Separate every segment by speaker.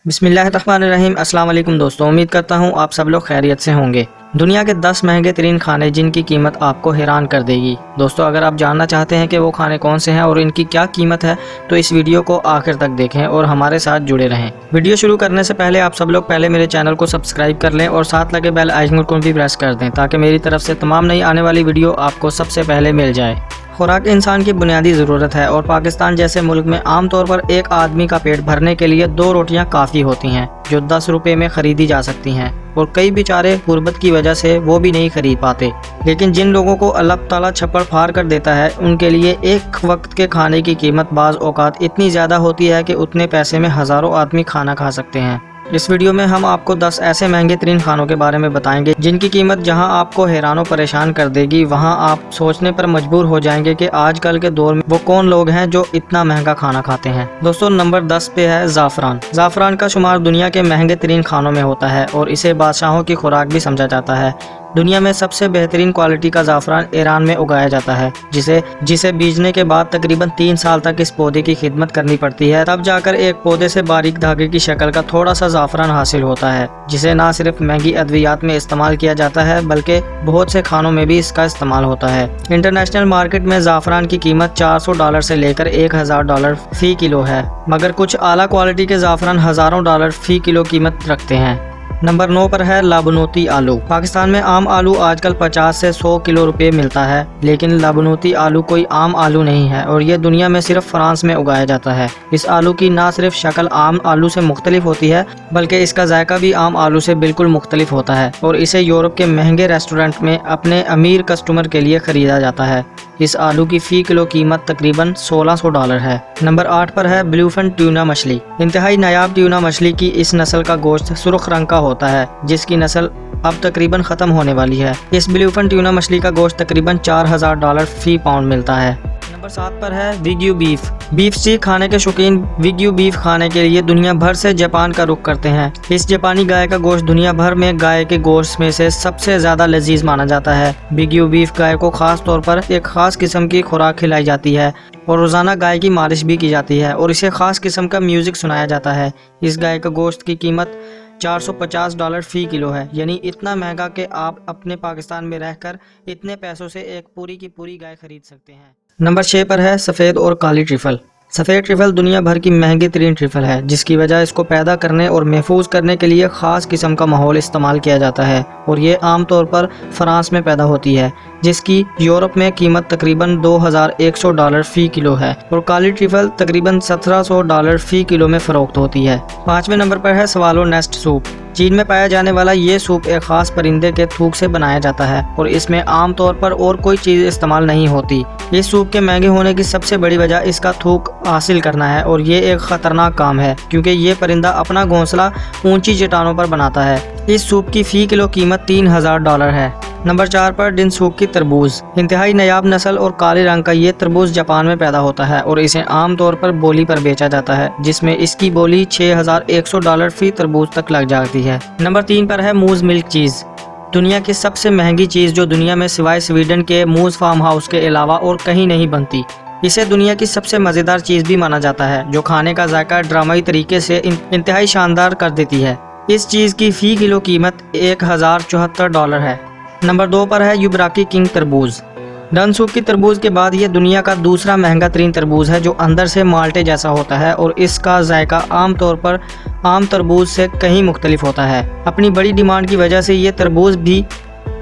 Speaker 1: بسم اللہ الرحمن الرحیم۔ السلام علیکم دوستوں، امید کرتا ہوں آپ سب لوگ خیریت سے ہوں گے۔ دنیا کے 10 مہنگے ترین کھانے جن کی قیمت آپ کو حیران کر دے گی۔ دوستوں، اگر آپ جاننا چاہتے ہیں کہ وہ کھانے کون سے ہیں اور ان کی کیا قیمت ہے تو اس ویڈیو کو آخر تک دیکھیں اور ہمارے ساتھ جڑے رہیں۔ ویڈیو شروع کرنے سے پہلے آپ سب لوگ پہلے میرے چینل کو سبسکرائب کر لیں اور ساتھ لگے بیل آئیکن کو بھی پریس کر دیں تاکہ میری طرف سے تمام نئی آنے والی ویڈیو آپ کو سب سے پہلے مل جائے۔ خوراک انسان کی بنیادی ضرورت ہے اور پاکستان جیسے ملک میں عام طور پر ایک آدمی کا پیٹ بھرنے کے لیے 2 روٹیاں کافی ہوتی ہیں جو 10 روپے میں خریدی جا سکتی ہیں، اور کئی بیچارے غربت کی وجہ سے وہ بھی نہیں خرید پاتے۔ لیکن جن لوگوں کو اللہ تعالیٰ چھپڑ پھاڑ کر دیتا ہے ان کے لیے ایک وقت کے کھانے کی قیمت بعض اوقات اتنی زیادہ ہوتی ہے کہ اتنے پیسے میں ہزاروں آدمی کھانا کھا سکتے ہیں۔ اس ویڈیو میں ہم آپ کو 10 ایسے مہنگے ترین کھانوں کے بارے میں بتائیں گے جن کی قیمت جہاں آپ کو حیران و پریشان کر دے گی، وہاں آپ سوچنے پر مجبور ہو جائیں گے کہ آج کل کے دور میں وہ کون لوگ ہیں جو اتنا مہنگا کھانا کھاتے ہیں۔ دوستوں، نمبر 10 پہ ہے زعفران۔ زعفران کا شمار دنیا کے مہنگے ترین کھانوں میں ہوتا ہے اور اسے بادشاہوں کی خوراک بھی سمجھا جاتا ہے۔ دنیا میں سب سے بہترین کوالٹی کا زعفران ایران میں اگایا جاتا ہے، جسے بیجنے کے بعد تقریباً 3 سال تک اس پودے کی خدمت کرنی پڑتی ہے، تب جا کر ایک پودے سے باریک دھاگے کی شکل کا تھوڑا سا زعفران حاصل ہوتا ہے، جسے نہ صرف مہنگی ادویات میں استعمال کیا جاتا ہے بلکہ بہت سے کھانوں میں بھی اس کا استعمال ہوتا ہے۔ انٹرنیشنل مارکیٹ میں زعفران کی قیمت $400 سے لے کر $1000 فی کلو ہے، مگر کچھ اعلیٰ کوالٹی کے زعفران ہزاروں ڈالر فی کلو قیمت رکھتے ہیں۔ نمبر 9 پر ہے لبنوتی آلو۔ پاکستان میں عام آلو آج کل 50 سے 100 کلو روپے ملتا ہے، لیکن لبنوتی آلو کوئی عام آلو نہیں ہے اور یہ دنیا میں صرف فرانس میں اگایا جاتا ہے۔ اس آلو کی نہ صرف شکل عام آلو سے مختلف ہوتی ہے بلکہ اس کا ذائقہ بھی عام آلو سے بالکل مختلف ہوتا ہے، اور اسے یورپ کے مہنگے ریسٹورنٹ میں اپنے امیر کسٹمر کے لیے خریدا جاتا ہے۔ اس آلو کی فی کلو قیمت تقریباً $1600 ہے۔ نمبر 8 پر ہے بلیو فن ٹیونا مچھلی۔ انتہائی نایاب ٹیونا مچھلی کی اس نسل کا گوشت سرخ رنگ کا ہوتا ہے، جس کی نسل اب تقریباً ختم ہونے والی ہے۔ اس بلیو فن ٹیونا مچھلی کا گوشت تقریباً $4000 فی پاؤنڈ ملتا ہے۔ نمبر 7 پر ہے ویگیو بیف۔ بیف اسٹیک کھانے کے شوقین ویگیو بیف کھانے کے لیے دنیا بھر سے جاپان کا رخ کرتے ہیں۔ اس جاپانی گائے کا گوشت دنیا بھر میں گائے کے گوشت میں سے سب سے زیادہ لذیذ مانا جاتا ہے۔ ویگیو بیف گائے کو خاص طور پر ایک خاص قسم کی خوراک کھلائی جاتی ہے اور روزانہ گائے کی مالش بھی کی جاتی ہے اور اسے خاص قسم کا میوزک سنایا جاتا ہے۔ اس گائے کا گوشت کی قیمت $450 فی کلو ہے، یعنی اتنا مہنگا کہ آپ اپنے پاکستان میں رہ کر اتنے پیسوں سے ایک پوری کی پوری گائے خرید سکتے ہیں۔ نمبر 6 پر ہے سفید اور کالی ٹرفل۔ سفید ٹرفل دنیا بھر کی مہنگی ترین ٹرفل ہے، جس کی وجہ اس کو پیدا کرنے اور محفوظ کرنے کے لیے خاص قسم کا ماحول استعمال کیا جاتا ہے، اور یہ عام طور پر فرانس میں پیدا ہوتی ہے، جس کی یورپ میں قیمت تقریباً $2100 فی کلو ہے، اور کالی ٹرفل تقریباً $1700 فی کلو میں فروخت ہوتی ہے۔ 5ویں نمبر پر ہے سوالو نیسٹ سوپ۔ چین میں پایا جانے والا یہ سوپ ایک خاص پرندے کے تھوک سے بنایا جاتا ہے اور اس میں عام طور پر اور کوئی چیز استعمال نہیں ہوتی۔ اس سوپ کے مہنگے ہونے کی سب سے بڑی وجہ اس کا تھوک حاصل کرنا ہے، اور یہ ایک خطرناک کام ہے کیونکہ یہ پرندہ اپنا گھونسلہ اونچی چٹانوں پر بناتا ہے۔ اس سوپ کی فی کلو قیمت $3000 ہے۔ نمبر 4 پر ڈنسوکی تربوز۔ انتہائی نایاب نسل اور کالے رنگ کا یہ تربوز جاپان میں پیدا ہوتا ہے اور اسے عام طور پر بولی پر بیچا جاتا ہے، جس میں اس کی بولی $6100 فی تربوز تک لگ جاتی ہے۔ نمبر 3 پر ہے موز ملک چیز۔ دنیا کی سب سے مہنگی چیز جو دنیا میں سوائے سویڈن کے موز فارم ہاؤس کے علاوہ اور کہیں نہیں بنتی۔ اسے دنیا کی سب سے مزیدار چیز بھی مانا جاتا ہے، جو کھانے کا ذائقہ ڈرامائی طریقے سے انتہائی شاندار کر دیتی ہے۔ اس چیز کی فی کلو قیمت $1074 ہے۔ نمبر 2 پر ہے یوبراکی کنگ تربوز۔ ڈنسوکی تربوز کے بعد یہ دنیا کا دوسرا مہنگا ترین تربوز ہے، جو اندر سے مالٹے جیسا ہوتا ہے اور اس کا ذائقہ عام طور پر عام تربوز سے کہیں مختلف ہوتا ہے۔ اپنی بڑی ڈیمانڈ کی وجہ سے یہ تربوز بھی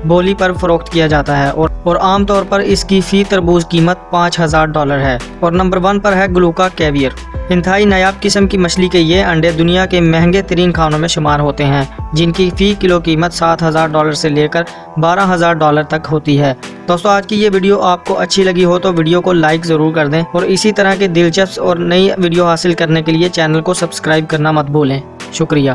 Speaker 1: بولی پر فروخت کیا جاتا ہے اور عام طور پر اس کی فی تربوز قیمت $5000 ہے۔ اور نمبر 1 پر ہے گلوکا کیویئر۔ انتہائی نایاب قسم کی مچھلی کے یہ انڈے دنیا کے مہنگے ترین کھانوں میں شمار ہوتے ہیں، جن کی فی کلو قیمت $7000 سے لے کر $12000 تک ہوتی ہے۔ دوستو، آج کی یہ ویڈیو آپ کو اچھی لگی ہو تو ویڈیو کو لائک ضرور کر دیں اور اسی طرح کے دلچسپ اور نئی ویڈیو حاصل کرنے کے لیے چینل کو سبسکرائب کرنا مت بھولیں۔ شکریہ۔